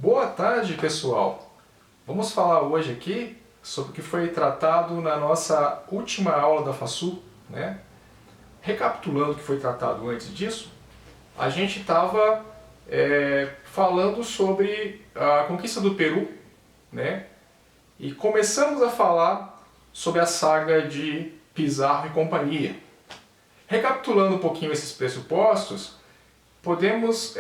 Boa tarde, pessoal! Vamos falar hoje aqui sobre o que foi tratado na nossa última aula da FASU, né? Recapitulando o que foi tratado antes disso, a gente estava falando sobre a conquista do Peru, né? E começamos a falar sobre a saga de Pizarro e companhia. Recapitulando um pouquinho esses pressupostos, podemos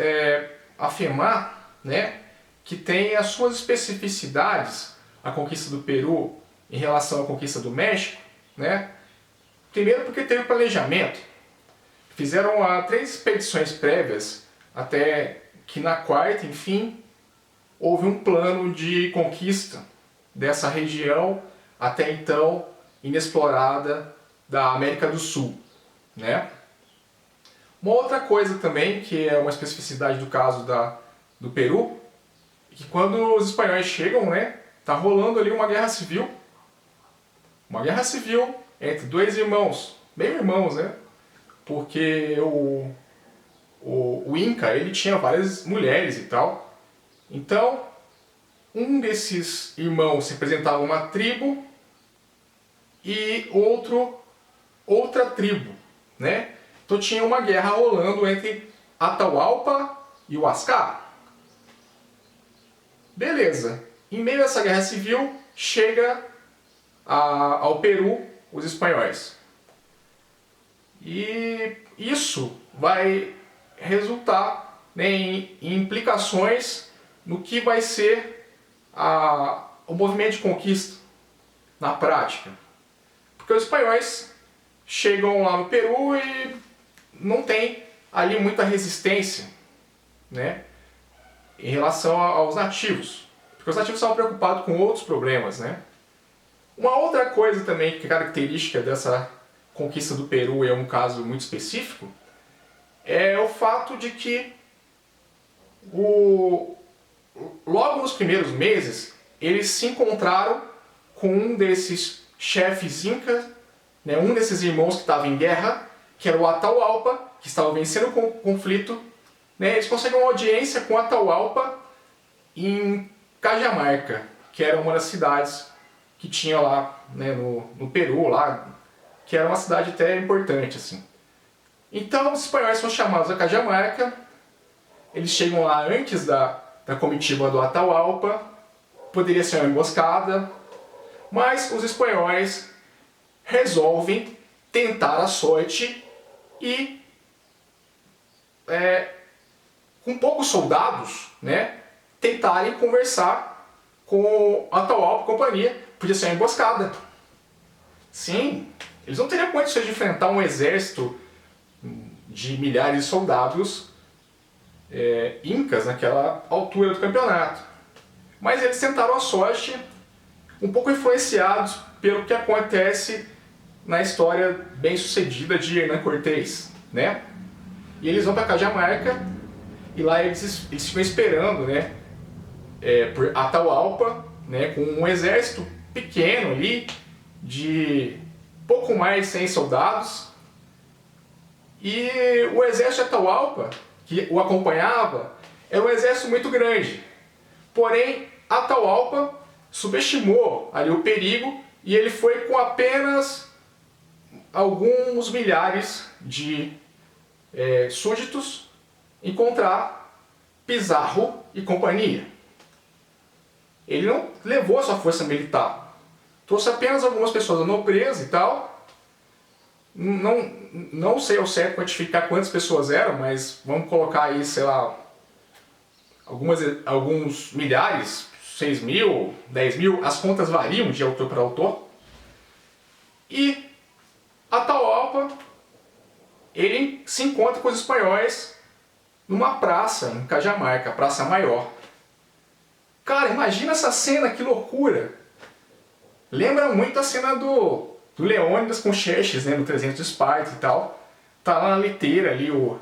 afirmar, né, que tem as suas especificidades a conquista do Peru em relação à conquista do México, né? Primeiro porque teve planejamento. Fizeram 3 expedições prévias até que na quarta, enfim, houve um plano de conquista dessa região até então inexplorada da América do Sul, né? Uma outra coisa também, que é uma especificidade do caso do Peru, é que quando os espanhóis chegam, né, tá rolando ali uma guerra civil. Uma guerra civil entre dois irmãos, bem irmãos, né? Porque o Inca, ele tinha várias mulheres e tal. Então, um desses irmãos representava uma tribo e outra tribo, né? Então tinha uma guerra rolando entre Atahualpa e Huáscar. Beleza. Em meio a essa guerra civil, chega ao Peru os espanhóis. E isso vai resultar, né, em implicações no que vai ser o movimento de conquista na prática. Porque os espanhóis chegam lá no Peru e não tem ali muita resistência, né, em relação aos nativos. Porque os nativos estavam preocupados com outros problemas, né. Uma outra coisa também que é característica dessa conquista do Peru, é um caso muito específico, é o fato de que logo nos primeiros meses eles se encontraram com um desses chefes incas, né, um desses irmãos que estava em guerra, que era o Atahualpa, que estava vencendo o conflito, né. Eles conseguem uma audiência com o Atahualpa em Cajamarca, que era uma das cidades que tinha lá, né, no Peru, lá, que era uma cidade até importante, assim. Então os espanhóis são chamados a Cajamarca, eles chegam lá antes da comitiva do Atahualpa, poderia ser uma emboscada, mas os espanhóis resolvem tentar a sorte e, com poucos soldados, né, tentarem conversar com Atahualpa e companhia. Podia ser uma emboscada. Sim, eles não teriam condições de enfrentar um exército de milhares de soldados incas naquela altura do campeonato. Mas eles tentaram a sorte, um pouco influenciados pelo que acontece na história bem sucedida de Hernán Cortés, né? E eles vão para Cajamarca e lá eles ficam esperando, né, por Atahualpa, né, com um exército pequeno ali, de pouco mais de 100 soldados, e o exército de Atahualpa, que o acompanhava, era um exército muito grande. Porém, Atahualpa subestimou ali o perigo e ele foi com apenas alguns milhares de súditos encontrar Pizarro e companhia. Ele não levou a sua força militar, trouxe apenas algumas pessoas da nobreza e tal. Não sei ao certo quantificar quantas pessoas eram, mas vamos colocar aí, sei lá, alguns milhares, 6 mil, 10 mil, as contas variam de autor para autor. E Atahualpa, ele se encontra com os espanhóis numa praça em Cajamarca, a Praça Maior. Cara, imagina essa cena, que loucura! Lembra muito a cena do Leônidas com Xerxes, né, no 300 de Esparta e tal. Tá lá na liteira ali o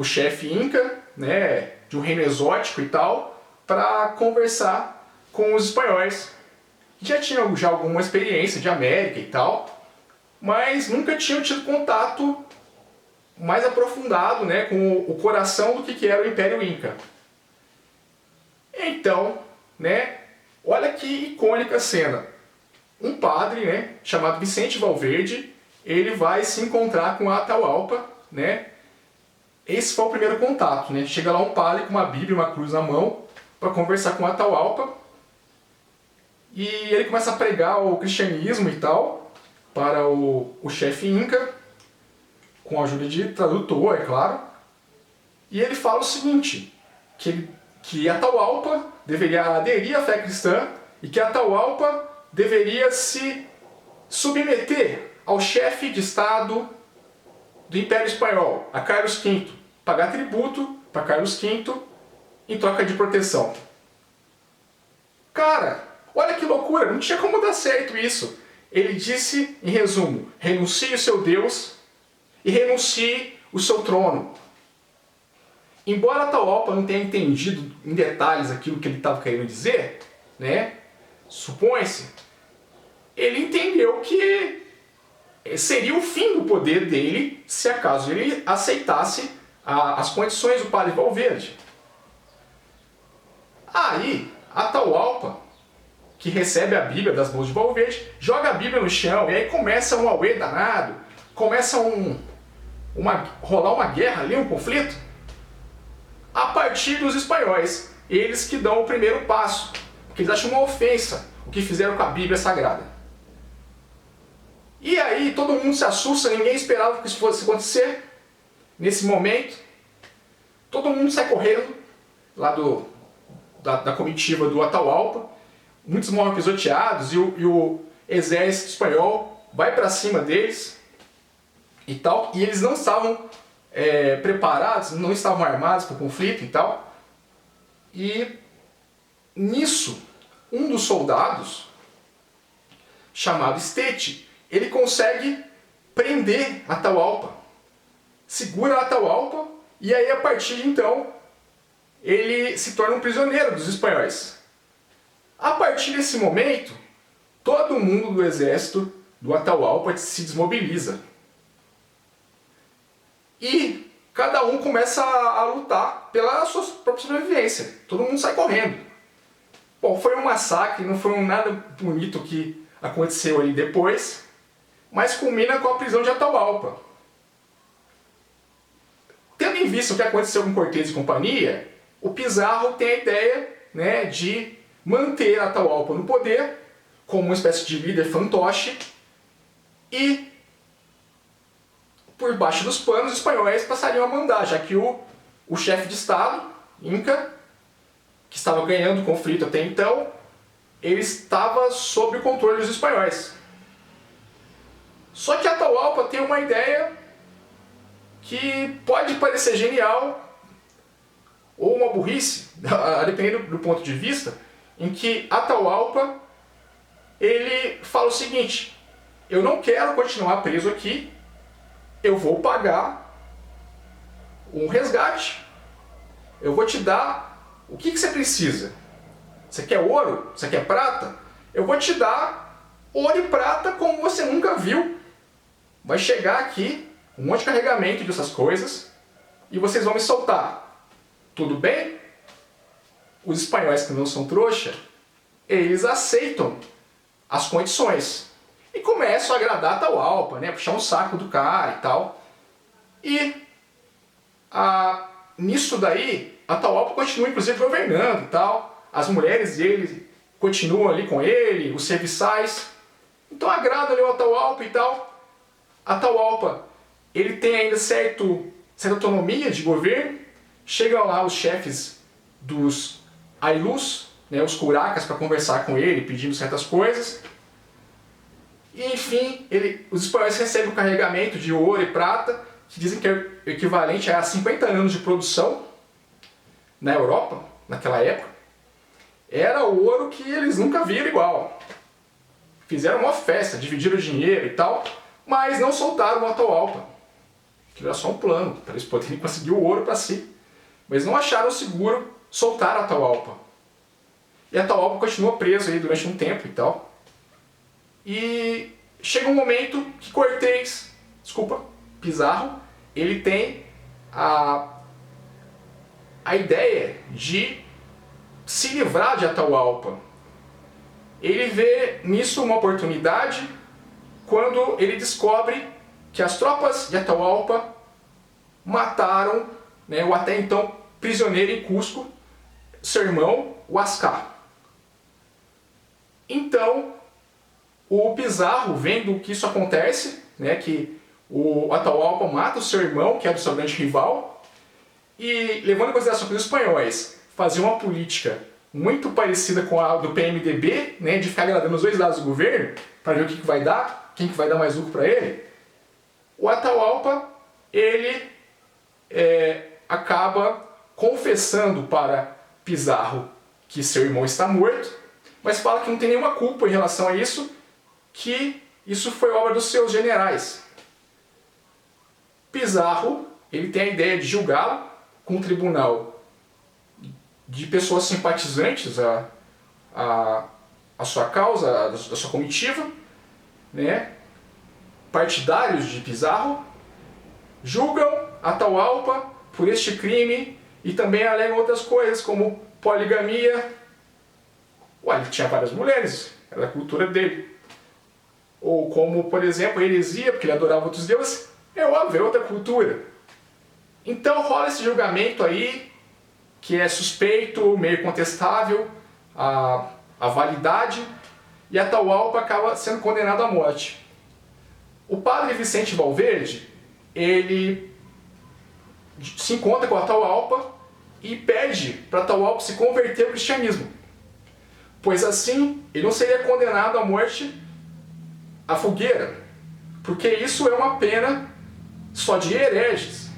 chefe inca, né, de um reino exótico e tal, para conversar com os espanhóis. Já tinham alguma experiência de América e tal, mas nunca tinham tido contato mais aprofundado, né, com o coração do que era o Império Inca. Então, né, olha que icônica cena. Um padre, né, chamado Vicente Valverde, ele vai se encontrar com a Atahualpa, né? Esse foi o primeiro contato, né? Chega lá um padre com uma Bíblia e uma cruz na mão para conversar com a Atahualpa. E ele começa a pregar o cristianismo e tal para o chefe Inca, com a ajuda de tradutor, é claro. E ele fala o seguinte, que a Atahualpa deveria aderir à fé cristã e que a Atahualpa deveria se submeter ao chefe de Estado do Império Espanhol, a Carlos V, pagar tributo para Carlos V em troca de proteção. Cara, olha que loucura, não tinha como dar certo isso. Ele disse, em resumo, renuncie o seu Deus e renuncie o seu trono. Embora Atahualpa não tenha entendido em detalhes aquilo que ele estava querendo dizer, né, supõe-se, ele entendeu que seria o fim do poder dele se acaso ele aceitasse as condições do padre Valverde. Aí, Atahualpa, que recebe a Bíblia das mãos de Valverde, joga a Bíblia no chão e aí começa um auê danado, começa rolar uma guerra ali, um conflito, a partir dos espanhóis, eles que dão o primeiro passo, porque eles acham uma ofensa o que fizeram com a Bíblia Sagrada. E aí todo mundo se assusta, ninguém esperava que isso fosse acontecer. Nesse momento, todo mundo sai correndo lá da comitiva do Atahualpa. Muitos morrem pisoteados e o exército espanhol vai para cima deles e tal. E eles não estavam preparados, não estavam armados para o conflito e tal. E nisso, um dos soldados, chamado Stete, ele consegue prender a Atahualpa, segura a Atahualpa e aí a partir de então ele se torna um prisioneiro dos espanhóis. A partir desse momento, todo mundo do exército do Atahualpa se desmobiliza. E cada um começa a lutar pela sua própria sobrevivência. Todo mundo sai correndo. Bom, foi um massacre, não foi nada bonito que aconteceu ali depois, mas culmina com a prisão de Atahualpa. Tendo em vista o que aconteceu com Cortés e companhia, o Pizarro tem a ideia, né, de manter Atahualpa no poder como uma espécie de líder fantoche e por baixo dos panos os espanhóis passariam a mandar, já que o chefe de Estado, Inca, que estava ganhando o conflito até então, ele estava sob o controle dos espanhóis. Só que Atahualpa tem uma ideia que pode parecer genial ou uma burrice, dependendo do ponto de vista, em que Atahualpa ele fala o seguinte: eu não quero continuar preso aqui, eu vou pagar um resgate, eu vou te dar o que você precisa. Você quer ouro? Você quer prata? Eu vou te dar ouro e prata como você nunca viu. Vai chegar aqui um monte de carregamento dessas coisas e vocês vão me soltar. Tudo bem? Os espanhóis, que não são trouxa, eles aceitam as condições e começam a agradar Atahualpa, né? Puxar um saco do cara e tal. E nisso daí, Atahualpa continua inclusive governando e tal. As mulheres dele continuam ali com ele, os serviçais. Então agrada ali o Atahualpa e tal. Atahualpa, ele tem ainda certa autonomia de governo. Chegam lá os chefes dos Aylus, né, os curacas, para conversar com ele, pedindo certas coisas. E enfim, os espanhóis recebem um carregamento de ouro e prata, que dizem que é equivalente a 50 anos de produção na Europa, naquela época. Era ouro que eles nunca viram igual. Fizeram uma festa, dividiram o dinheiro e tal, mas não soltaram o Atahualpa. Aquilo era só um plano, para eles poderem conseguir o ouro para si. Mas não acharam seguro soltar a Atahualpa. E a Atahualpa continua preso aí durante um tempo e tal. E chega um momento que Pizarro, ele tem a ideia de se livrar de Atahualpa. Ele vê nisso uma oportunidade quando ele descobre que as tropas de Atahualpa mataram, né, o até então prisioneiro em Cusco, seu irmão Huáscar. Então, o Pizarro, vendo que isso acontece, né, que o Atahualpa mata o seu irmão, que era o seu grande rival, e levando em consideração que os espanhóis faziam uma política muito parecida com a do PMDB, né, de ficar agradando os dois lados do governo, para ver o que vai dar, quem que vai dar mais lucro para ele, o Atahualpa, ele acaba confessando para Pizarro que seu irmão está morto, mas fala que não tem nenhuma culpa em relação a isso, que isso foi obra dos seus generais. Pizarro, ele tem a ideia de julgá-lo com um tribunal de pessoas simpatizantes à sua causa, à sua comitiva, né? Partidários de Pizarro, julgam Atahualpa por este crime e também alegam outras coisas como poligamia. Ué, ele tinha várias mulheres, era a cultura dele. Ou como, por exemplo, a heresia, porque ele adorava outros deuses, é óbvio, é outra cultura. Então rola esse julgamento aí, que é suspeito, meio contestável, a validade, e Atahualpa acaba sendo condenado à morte. O padre Vicente Valverde, ele se encontra com Atahualpa e pede para Atahualpa se converter ao cristianismo, pois assim ele não seria condenado à morte à fogueira, porque isso é uma pena só de hereges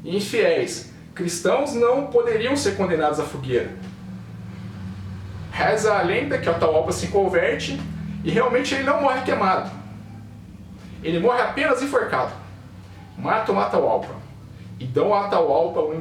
e infiéis. Cristãos não poderiam ser condenados à fogueira. Reza a lenda que Atahualpa se converte e realmente ele não morre queimado. Ele morre apenas enforcado. Matam Atahualpa e dão a Atahualpa